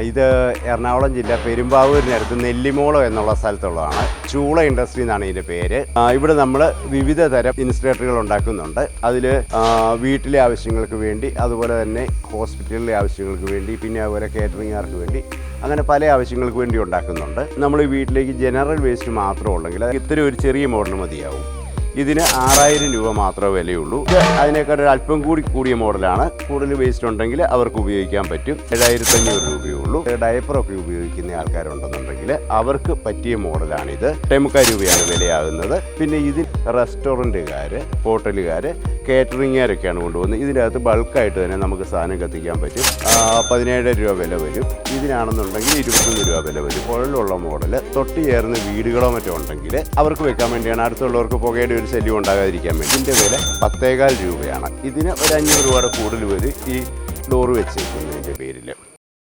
ഇത് എറണാകുളം ജില്ല പെരുമ്പാവൂരിനടുത്ത് നെല്ലിമോളം എന്നുള്ള സ്ഥലത്തുള്ളതാണ്. ചൂള ഇൻഡസ്ട്രി എന്നാണ് ഇതിൻ്റെ പേര്. ഇവിടെ നമ്മൾ വിവിധ തരം ഇൻസുലേറ്ററുകൾ ഉണ്ടാക്കുന്നുണ്ട്. അതിൽ വീട്ടിലെ ആവശ്യങ്ങൾക്ക് വേണ്ടി, അതുപോലെ തന്നെ ഹോസ്പിറ്റലിലെ ആവശ്യങ്ങൾക്ക് വേണ്ടി, പിന്നെ അതുപോലെ കേറ്ററിംഗുകാർക്ക് വേണ്ടി, അങ്ങനെ പല ആവശ്യങ്ങൾക്ക് വേണ്ടി ഉണ്ടാക്കുന്നുണ്ട്. നമ്മൾ വീട്ടിലേക്ക് ജനറൽ വേസ്റ്റ് മാത്രം ഉണ്ടെങ്കിൽ ഇത്തരം ഒരു ചെറിയ മോഡൽ മതിയാവും. ഇതിന് 6000 രൂപ മാത്രമേ വിലയുള്ളൂ. അതിനേക്കാൾ ഒരു അല്പം കൂടിയ മോഡലാണ്. കൂടുതൽ വേസ്റ്റ് ഉണ്ടെങ്കിൽ അവർക്ക് ഉപയോഗിക്കാൻ പറ്റും. 7500 രൂപയേ ഉള്ളൂ. ഡയപ്പറൊക്കെ ഉപയോഗിക്കുന്ന ആൾക്കാരുണ്ടെന്നുണ്ടെങ്കിൽ അവർക്ക് പറ്റിയ മോഡലാണിത്. 8 രൂപയാണ് വിലയാകുന്നത്. പിന്നെ ഇതിൽ റെസ്റ്റോറൻറ്റുകാർ, ഹോട്ടലുകാർ, കേറ്ററിംഗുകാരൊക്കെയാണ് കൊണ്ടുപോകുന്നത്. ഇതിൻ്റെ അകത്ത് ബൾക്കായിട്ട് തന്നെ നമുക്ക് സാധനം കത്തിക്കാൻ പറ്റും. 17 രൂപ വില വരും. ഇതിനാണെന്നുണ്ടെങ്കിൽ 21 രൂപ വില വരും. കുഴലുള്ള മോഡൽ തൊട്ട് ചേർന്ന് വീടുകളോ മറ്റോ ഉണ്ടെങ്കിൽ അവർക്ക് വെക്കാൻ വേണ്ടിയാണ്. അടുത്തുള്ളവർക്ക് പുകയുടെ ഒരു ശല്യം ഉണ്ടാകാതിരിക്കാൻ വേണ്ടി. ഇതിൻ്റെ വില 10,400 രൂപയാണ്. ഇതിന് ഒരു 500 രൂപയുടെ കൂടുതൽ വരും ഈ ഡോറ് വെച്ചേക്കുന്നതിൻ്റെ പേരിൽ.